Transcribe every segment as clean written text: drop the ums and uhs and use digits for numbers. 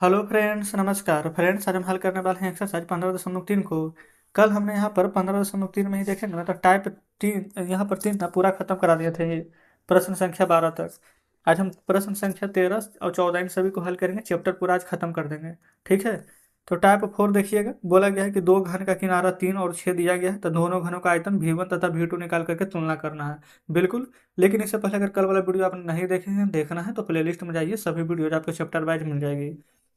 Hello friends, नमस्कार friends. आज हम हल करने वाले हैं एक्सरसाइज 15.3 को। कल हमने यहाँ पर 15.3 में ही देखेंगे ना, तो टाइप 3 यहाँ पर 3 था, पूरा खत्म करा दिए थे ये प्रश्न संख्या 12 तक। आज हम प्रश्न संख्या 13 और 14 इन सभी को हल करेंगे, चैप्टर पूरा आज खत्म कर देंगे। ठीक है। तो टाइप 4 देखिएगा, बोला गया है कि दो घन का किनारा 3 और 6 दिया गया है, तो दोनों घनों का आयतन V1 तथा V2 निकाल करके तुलना करना है। बिल्कुल। लेकिन इससे पहले अगर कल वाला वीडियो आपने नहीं देखे हैं, देखना है तो प्लेलिस्ट में जाइए, सभी वीडियोज आपको चैप्टर वाइज मिल जाएगी।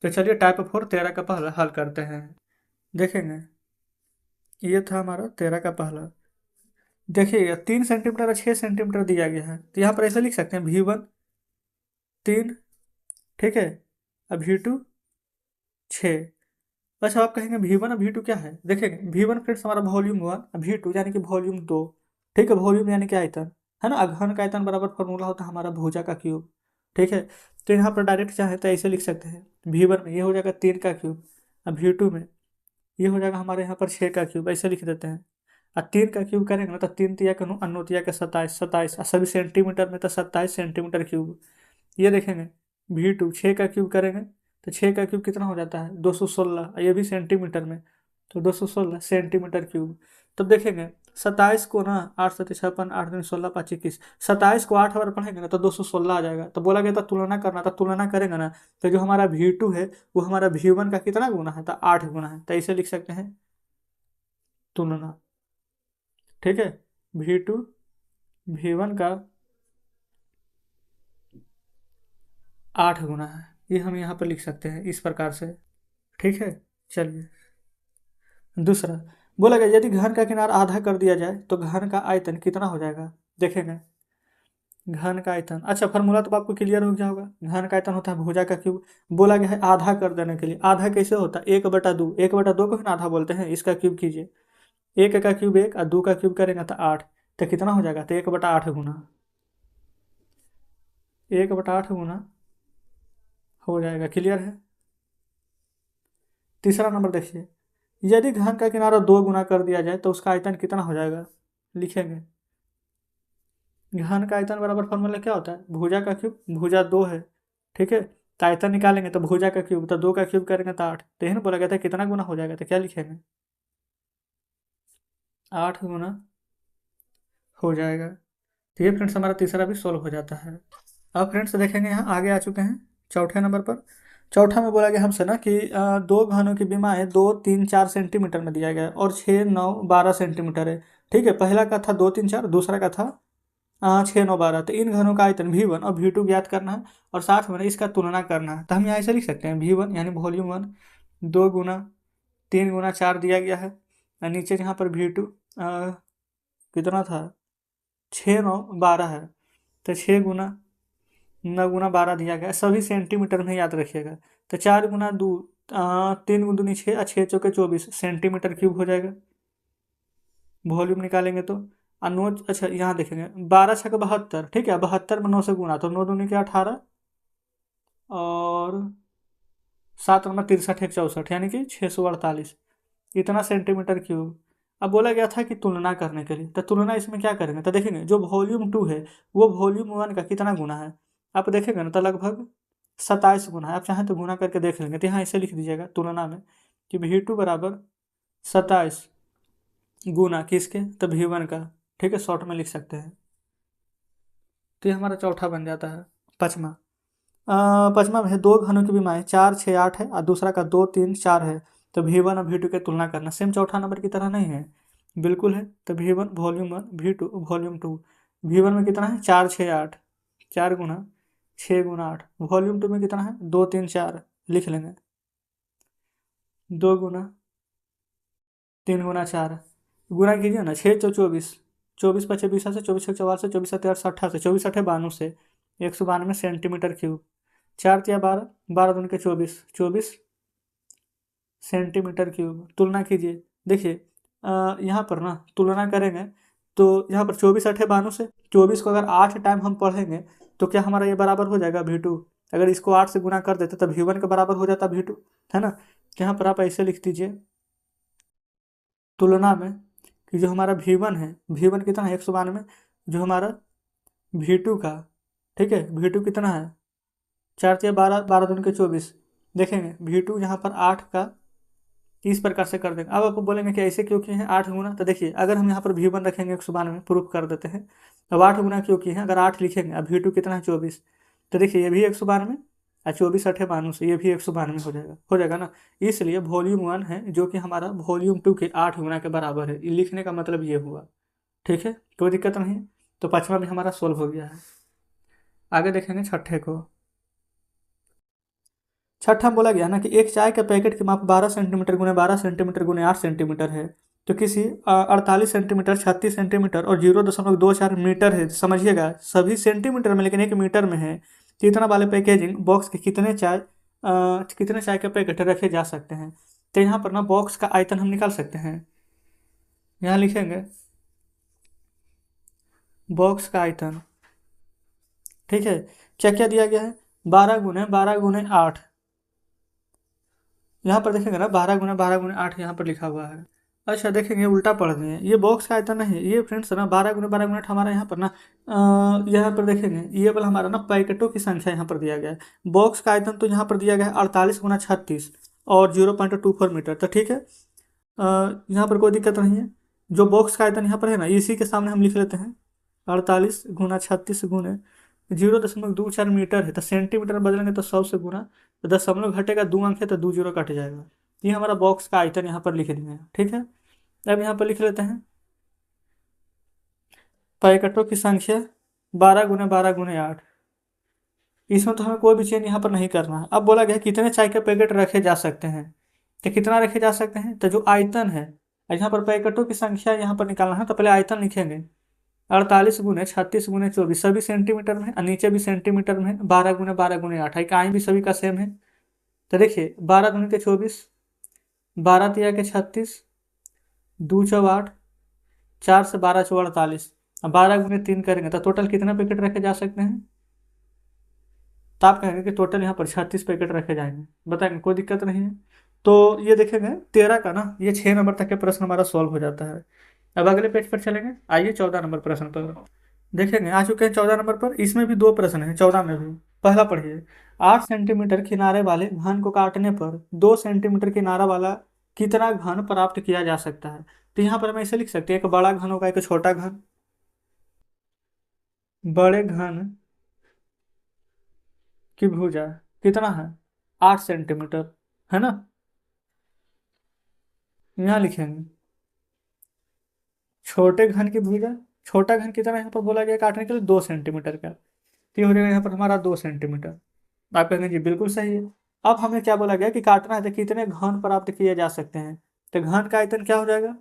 तो चलिए टाइप 4 13 का पहला हल करते हैं। देखेंगे, ये था हमारा 13 का पहला। देखिएगा, 3 सेंटीमीटर और 6 सेंटीमीटर दिया गया है, तो यहाँ पर ऐसे लिख सकते हैं V1 3, ठीक है, अब V2 6। अच्छा, आप कहेंगे V1 और V2 क्या है। देखेंगे, V1 फ्रेंड्स हमारा वॉल्यूम 1, V2 यानी कि वॉल्यूम 2। ठीक है, वॉल्यूम यानी कि आयतन, है ना। घन का आयतन बराबर फॉर्मूला होता है हमारा भुजा का क्यूब। ठीक है। तो यहाँ पर डायरेक्ट चाहे तो ऐसे लिख सकते हैं, V1 में ये हो जाएगा 3 का क्यूब, अब V2 में ये हो जाएगा हमारे यहाँ पर 6 का क्यूब, ऐसे लिख देते हैं। और 3 का क्यूब करेंगे ना, तो 3 तिया का अन्नू तिया का 27, 27 और सभी सेंटीमीटर में तो 27 सेंटीमीटर क्यूब। ये देखेंगे, V2 6 का क्यूब करेंगे तो 6 का क्यूब कितना हो जाता है 216, ये भी सेंटीमीटर में, तो 216 सेंटीमीटर क्यूब। तब देखेंगे 27 को ना 8 सत्ते 56, 8 दूनी 16, 5 21, 27 को 8 बार पढ़ेंगे ना तो 216 आ जाएगा। तो बोला गया था तुलना करना, तो तुलना करेंगे ना, तो जो हमारा V2 है वो हमारा V1 का कितना गुना है, तो 8 गुना है। तो ऐसे लिख सकते हैं तुलना। ठीक है, V2 V1 का 8 गुना है, ये हम यहाँ पर लिख सकते हैं इस प्रकार से। ठीक है। चलिए दूसरा, बोला गया यदि घन का किनारा आधा कर दिया जाए तो घन का आयतन कितना हो जाएगा। देखेंगे, घन का आयतन, अच्छा फार्मूला तो आपको क्लियर हो गया होगा। घन का आयतन होता है भुजा का क्यूब। बोला गया है आधा कर देने के लिए, आधा कैसे होता है 1/2, 1/2 को ही ना आधा बोलते हैं, इसका क्यूब कीजिए। 1 का क्यूब 1 और 2 का क्यूब करेंगे तो 8, तो कितना हो जाएगा, तो 1/8 गुना, 1/8 गुना हो जाएगा। क्लियर है। तीसरा नंबर देखिए, यदि घन का किनारा 2 गुना कर दिया जाए तो उसका आयतन कितना हो जाएगा। लिखेंगे, घन का आयतन बराबर फॉर्मूला क्या होता है, भुजा का क्यूब, भुजा 2 है। ठीक है, तो आयतन निकालेंगे तो भुजा का क्यूब, तो 2 का क्यूब करेंगे तो 8, तो यही बोला गया था कितना गुना हो जाएगा, तो क्या लिखेंगे 8 गुना हो जाएगा। तो ये फ्रेंड्स हमारा तीसरा भी सोल्व हो जाता है। अब फ्रेंड्स देखेंगे, यहाँ आगे आ चुके हैं चौथे नंबर पर। चौथा में बोला गया हमसे ना कि दो घनों की विमाएँ 2, 3, 4 सेंटीमीटर में दिया गया है और 6, 9, 12 सेंटीमीटर है। ठीक है, पहला का था 2, 3, 4, दूसरा का था 6, 9, 12। तो इन घनों का आयतन V1 और V2 ज्ञात करना है और साथ में इसका तुलना करना है। तो हम यहाँ ऐसे लिख सकते हैं V1 यानी वॉल्यूम 1 2 गुना 3 गुना 4 दिया गया है, और नीचे यहाँ पर V2 कितना था 6, 9, 12 है, तो 6 गुना 9 गुना 12 दिया गया है, सभी सेंटीमीटर में याद रखिएगा। तो 4 गुना 2 3 गुना 6 और 6 चौके 24 सेंटीमीटर क्यूब हो जाएगा। वॉल्यूम निकालेंगे तो अनोज, अच्छा यहाँ देखेंगे 12 छक 72, ठीक है, 72 में 9 से गुना, तो 9 दूनी के 18 और 7 नंबर 63 एक 64, यानी कि 648 इतना सेंटीमीटर क्यूब। अब बोला गया था कि तुलना करने के लिए, तो तुलना इसमें क्या करेंगे, तो देखेंगे जो वॉल्यूम 2 है वो वॉल्यूम 1 का कितना गुना है। आप देखेंगे ना, तो लगभग 27 गुना है। आप चाहें तो गुना करके देख लेंगे, तो यहाँ ऐसे लिख दीजिएगा तुलना में कि V2 बराबर 27 गुना किसके, तो V1 का। ठीक है, शॉर्ट में लिख सकते हैं। तो ये हमारा चौथा बन जाता है। पचमा, पचमा में है दो घनों की विमाएँ 4, 6, 8 है और दूसरा का 2, 3, 4 है। तो V1 और V2 की तुलना करना, सेम चौथा नंबर की तरह नहीं है, बिल्कुल है। तो V1 volume 1 V2 volume 2। V1 में कितना है 4, 6, 8, 4 गुना 6 गुना 8। वॉल्यूम 2 में कितना है 2, 3, 4 लिख लेंगे, 2 गुना 3 गुना 4 गुना कीजिए ना, 6 चौ 24, 24 पचे 20 से 24 44 से 24 सत्ते 68 से 24 अठे 92 से 192 सेंटीमीटर क्यूब। 4 तिया 12, 12 दूनी के 24, 24 सेंटीमीटर क्यूब। तुलना कीजिए, देखिए यहाँ पर ना तुलना करेंगे तो यहाँ पर 24 अठे 92 से 24 को अगर 8 टाइम हम पढ़ेंगे तो क्या हमारा ये बराबर हो जाएगा V2। अगर इसको 8 से गुना कर देते तो V1 के बराबर हो जाता V2, है ना। यहाँ पर आप ऐसे लिख दीजिए तुलना में कि जो हमारा V1 है, V1 कितना है 192, जो हमारा V2 का, ठीक है, V2 कितना है 4 तिया 12, 12 दूनी के 24, देखेंगे V2 यहाँ पर 8 का इस प्रकार से कर देंगे। अब आपको बोलेंगे कि ऐसे क्यों किए हैं 8 गुना, तो देखिए अगर हम यहाँ पर V1 रखेंगे 192 प्रूफ कर देते हैं। अब 8 गुना क्यों किए हैं, अगर 8 लिखेंगे, अब V2 कितना है 24, तो देखिए ये भी 192 और 24 8 92 ये भी 192 हो जाएगा ना। इसलिए वॉल्यूम 1 है जो कि हमारा वॉल्यूम 2 के 8 गुना के बराबर है, ये लिखने का मतलब ये हुआ। ठीक है, कोई दिक्कत नहीं है। तो पाँचवा भी हमारा सोल्व हो गया है। आगे देखेंगे छठे को। छठा बोला गया ना कि एक चाय के पैकेट की माप 12 सेंटीमीटर गुने 12 सेंटीमीटर गुने 8 सेंटीमीटर है, तो किसी 48 सेंटीमीटर 36 सेंटीमीटर और 0.24 मीटर है। समझिएगा सभी सेंटीमीटर में लेकिन 1 मीटर में है। तो इतना वाले पैकेजिंग बॉक्स के कितने चाय के पैकेट रखे जा सकते हैं। तो यहाँ पर ना बॉक्स का आयतन हम निकाल सकते हैं। यहाँ लिखेंगे बॉक्स का आयतन। ठीक है, क्या क्या दिया गया है, 12 गुने 8। यहाँ पर देखेंगे ना 12 गुना 8 यहाँ पर लिखा हुआ है। अच्छा देखेंगे उल्टा पढ़ रहे हैं, ये बॉक्स का आयतन नहीं है ये फ्रेंड्स ना 12 गुना 8 हमारा यहाँ पर ना यहाँ पर देखेंगे ये वाला हमारा ना पैकेटों की संख्या यहाँ पर दिया गया है। बॉक्स का आयतन तो यहाँ पर दिया गया है 48 गुना 36 और 0.24 मीटर। तो ठीक है, यहाँ पर कोई दिक्कत नहीं है। जो बॉक्स का आयतन यहाँ पर है ना इसी के सामने हम लिख लेते हैं 48 गुना 36 गुने 0.24 मीटर है। तो सेंटीमीटर में बदलेंगे तो 100 से गुना, तो दशमलव घटेगा 2 अंक है तो 2 जीरो कट जाएगा। ये हमारा बॉक्स का आयतन यहाँ पर लिख दिए हैं। ठीक है, अब यहाँ पर लिख लेते हैं पैकेटों की संख्या 12 गुने 8। इसमें तो हमें कोई भी चेंज यहाँ पर नहीं करना है। अब बोला गया है कितने चाय के पैकेट रखे जा सकते हैं, तो कितना रखे जा सकते हैं, तो जो आयतन है यहाँ पर पैकेटों की संख्या यहाँ पर निकालना है तो पहले आयतन लिखेंगे 48 गुने 36 गुने 24 सभी सेंटीमीटर में है और नीचे भी सेंटीमीटर में है। 12 गुने 8 है, आए भी सभी का सेम है। तो देखिए 12 गुने 24, 12 तिया के 36, 2 चौ 8, 4 से 12 चौ 48, अब 12 गुने 3 करेंगे तो टोटल कितने पैकेट रखे जा सकते हैं, तो आप कहेंगे कि टोटल यहाँ पर 36 पैकेट रखे जाएंगे। बताएंगे कोई दिक्कत नहीं है। तो ये देखेंगे 13 का ना ये 6 नंबर तक के प्रश्न हमारा सॉल्व हो जाता है। अब अगले पेज पर चलेंगे, आइए 14 नंबर प्रश्न पर देखेंगे। आ चुके हैं 14 नंबर पर, इसमें भी दो प्रश्न हैं 14 में भी। पहला पढ़िए, 8 सेंटीमीटर किनारे वाले घन को काटने पर 2 सेंटीमीटर किनारा वाला कितना घन प्राप्त किया जा सकता है। तो यहाँ पर हम ऐसे लिख सकते हैं, एक बड़ा घन होगा एक छोटा घन। बड़े घन की भुजा कितना है 8 सेंटीमीटर, है ना। यहाँ लिखेंगे छोटे घन की भुजा, छोटा घन कितना यहाँ पर बोला गया काटने के लिए 2 सेंटीमीटर का, तो ये हो जाएगा यहाँ पर हमारा 2 सेंटीमीटर। आप कहेंगे जी बिल्कुल सही है। अब हमें क्या बोला गया कि काटना है तो कितने घन प्राप्त किए जा सकते हैं, तो घन का आयतन क्या हो जाएगा,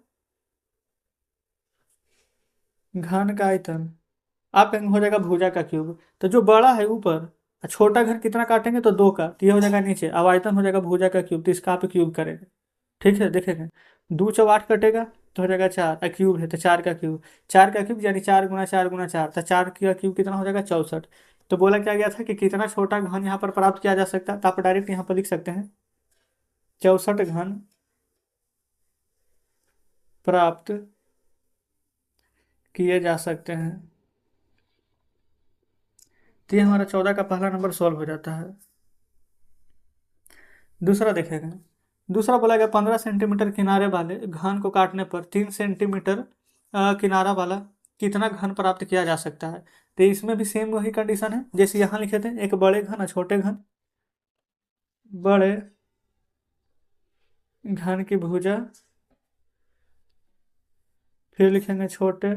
घन का आयतन आप कहेंगे हो जाएगा भुजा का क्यूब। तो जो बड़ा है ऊपर और छोटा घन कितना काटेंगे तो 2 का, तो ये हो जाएगा नीचे, अब आयतन हो जाएगा भुजा का क्यूब, तो इसका आप क्यूब करेंगे। ठीक है, देखेंगे 2 चौ 8 कटेगा तो हो जाएगा 4, क्यूब है तो 4 का क्यूब, 4 का क्यूब यानी 4 गुना 4 गुना 4, तो 4 का क्यूब कितना हो जाएगा 64। तो बोला क्या गया था कि कितना छोटा घन यहाँ पर प्राप्त किया जा सकता है, तो आप डायरेक्ट यहाँ पर लिख सकते हैं 64 घन प्राप्त किए जा सकते हैं। तो ये हमारा 14 का पहला नंबर सॉल्व हो जाता है। दूसरा देखेंगे, दूसरा बोला गया 15 सेंटीमीटर किनारे वाले घन को काटने पर 3 सेंटीमीटर किनारा वाला कितना घन प्राप्त किया जा सकता है। तो इसमें भी सेम वही कंडीशन है जैसे यहाँ लिखे थे, एक बड़े घन और छोटे घन। बड़े घन की भुजा, फिर लिखेंगे छोटे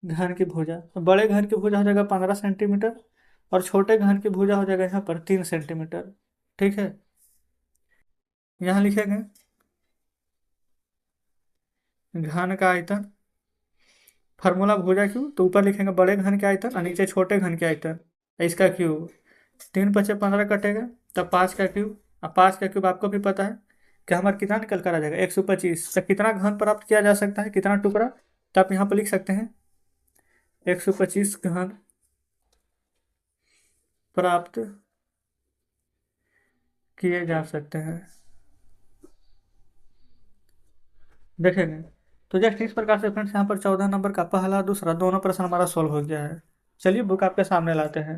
घन की भुजा। तो बड़े घन की भुजा हो जाएगा 15 सेंटीमीटर और छोटे घन की भुजा हो जाएगा यहाँ पर 3 सेंटीमीटर। ठीक है, यहाँ लिखेंगे घन का आयतन, फार्मूला भुजा क्यों, तो ऊपर लिखेंगे बड़े घन के आयतन और नीचे छोटे घन के आयतन, इसका क्यूब। 3 × 5 = 15 कटेगा, तब 5 का क्यूब। अब 5 का क्यूब आपको भी पता है कि हमारा कितना निकल कर आ जाएगा 125। तो कितना घन प्राप्त किया जा सकता है, कितना टुकड़ा, तो आप यहाँ पर लिख सकते हैं 125 घन प्राप्त किए जा सकते हैं। देखेंगे तो जस्ट इस प्रकार से फ्रेंड्स यहाँ पर 14 नंबर का पहला दूसरा दोनों प्रश्न हमारा सॉल्व हो गया है। चलिए बुक आपके सामने लाते हैं।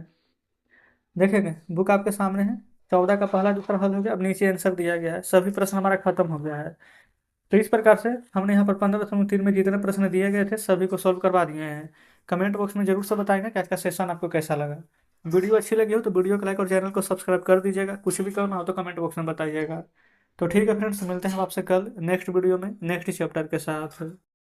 देखेंगे बुक आपके सामने है। 14 का पहला दूसरा हल हो गया। अब नीचे आंसर दिया गया है, सभी प्रश्न हमारा खत्म हो गया है। तो इस प्रकार से हमने यहाँ पर 15.3 में जितने प्रश्न दिए गए थे सभी को सॉल्व करवा दिए हैं। कमेंट बॉक्स में जरूर से बताएंगे कि आज का सेशन आपको कैसा लगा। वीडियो अच्छी लगी हो तो वीडियो को लाइक और चैनल को सब्सक्राइब कर दीजिएगा। कुछ भी करना हो तो कमेंट बॉक्स में बताइएगा। तो ठीक है फ्रेंड्स, मिलते हैं आपसे कल नेक्स्ट वीडियो में नेक्स्ट चैप्टर के साथ।